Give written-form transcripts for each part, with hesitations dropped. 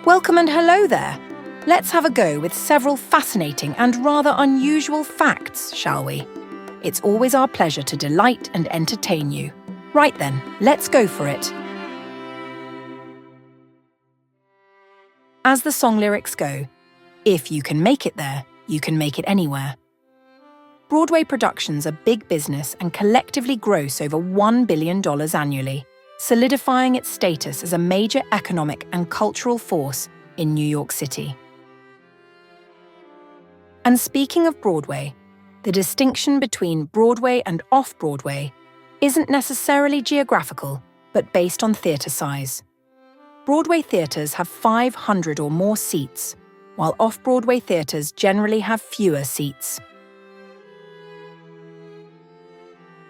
Welcome and hello there. Let's have a go with several fascinating and rather unusual facts, shall we? It's always our pleasure to delight and entertain you. Right then, let's go for it. As the song lyrics go, if you can make it there, you can make it anywhere. Broadway productions are big business and collectively gross over $1 billion annually, solidifying its status as a major economic and cultural force in New York City. And speaking of Broadway, the distinction between Broadway and off-Broadway isn't necessarily geographical, but based on theatre size. Broadway theatres have 500 or more seats, while off-Broadway theatres generally have fewer seats.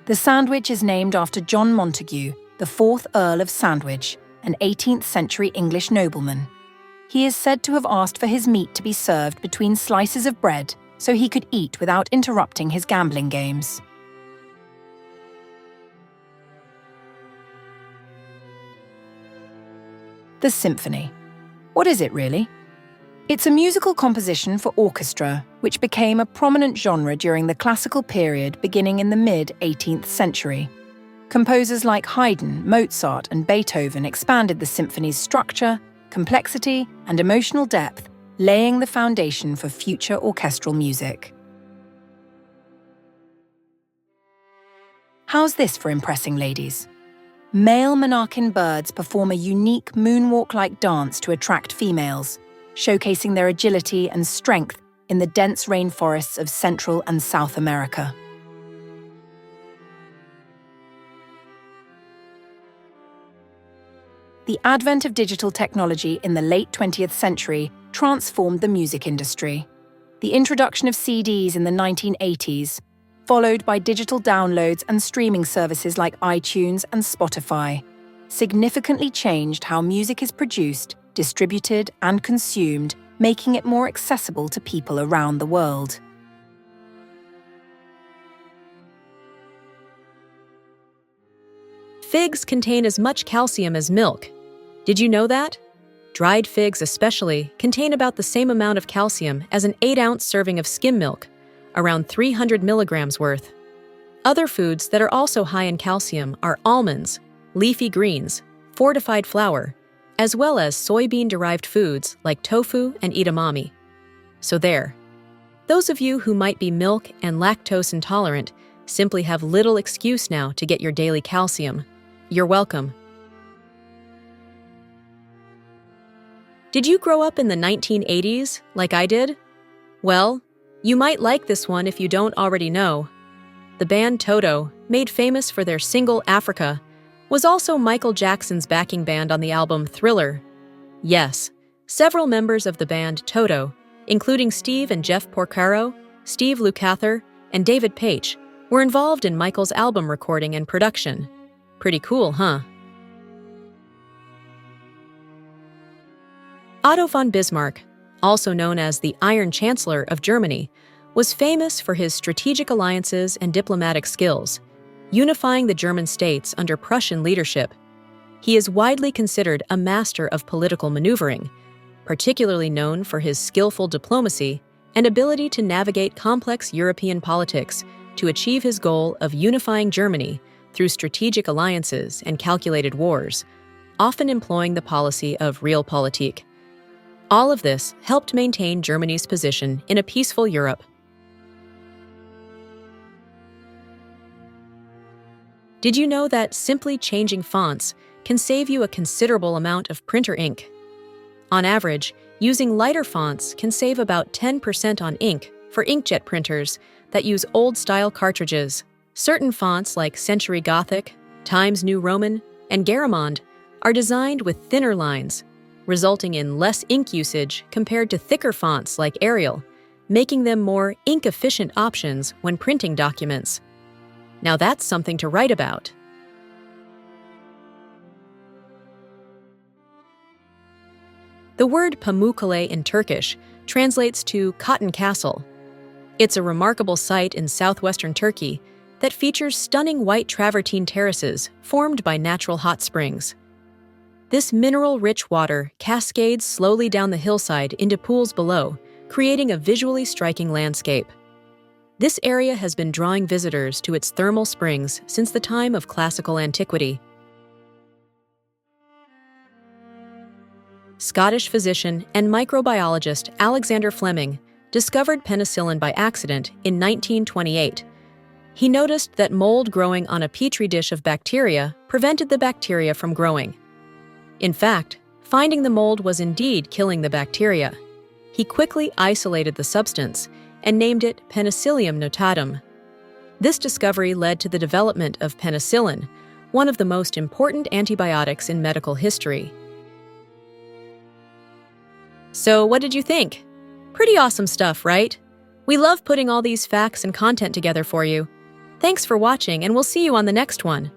The Sandwich is named after John Montagu, the 4th Earl of Sandwich, an 18th century English nobleman. He is said to have asked for his meat to be served between slices of bread so he could eat without interrupting his gambling games. The symphony. What is it really? It's a musical composition for orchestra which became a prominent genre during the classical period beginning in the mid-18th century. Composers like Haydn, Mozart, and Beethoven expanded the symphony's structure, complexity, and emotional depth, laying the foundation for future orchestral music. How's this for impressing ladies? Male monarchin birds perform a unique moonwalk-like dance to attract females, showcasing their agility and strength in the dense rainforests of Central and South America. The advent of digital technology in the late 20th century transformed the music industry. The introduction of CDs in the 1980s, followed by digital downloads and streaming services like iTunes and Spotify, significantly changed how music is produced, distributed, and consumed, making it more accessible to people around the world. Figs contain as much calcium as milk. Did you know that? Dried figs especially contain about the same amount of calcium as an 8-ounce serving of skim milk, around 300 milligrams worth. Other foods that are also high in calcium are almonds, leafy greens, fortified flour, as well as soybean-derived foods like tofu and edamame. So there. Those of you who might be milk and lactose intolerant simply have little excuse now to get your daily calcium. You're welcome. Did you grow up in the 1980s, like I did? Well, you might like this one if you don't already know. The band Toto, made famous for their single Africa, was also Michael Jackson's backing band on the album Thriller. Yes, several members of the band Toto, including Steve and Jeff Porcaro, Steve Lukather, and David Paich, were involved in Michael's album recording and production. Pretty cool, huh? Otto von Bismarck, also known as the Iron Chancellor of Germany, was famous for his strategic alliances and diplomatic skills, unifying the German states under Prussian leadership. He is widely considered a master of political maneuvering, particularly known for his skillful diplomacy and ability to navigate complex European politics to achieve his goal of unifying Germany through strategic alliances and calculated wars, often employing the policy of realpolitik. All of this helped maintain Germany's position in a peaceful Europe. Did you know that simply changing fonts can save you a considerable amount of printer ink? On average, using lighter fonts can save about 10% on ink for inkjet printers that use old-style cartridges. Certain fonts like Century Gothic, Times New Roman, and Garamond are designed with thinner lines, resulting in less ink usage compared to thicker fonts like Arial, making them more ink-efficient options when printing documents. Now that's something to write about. The word Pamukkale in Turkish translates to cotton castle. It's a remarkable site in southwestern Turkey that features stunning white travertine terraces formed by natural hot springs. This mineral-rich water cascades slowly down the hillside into pools below, creating a visually striking landscape. This area has been drawing visitors to its thermal springs since the time of classical antiquity. Scottish physician and microbiologist Alexander Fleming discovered penicillin by accident in 1928. He noticed that mold growing on a petri dish of bacteria prevented the bacteria from growing. In fact, finding the mold was indeed killing the bacteria. He quickly isolated the substance and named it Penicillium notatum. This discovery led to the development of penicillin, one of the most important antibiotics in medical history. So, what did you think? Pretty awesome stuff, right? We love putting all these facts and content together for you. Thanks for watching, and we'll see you on the next one.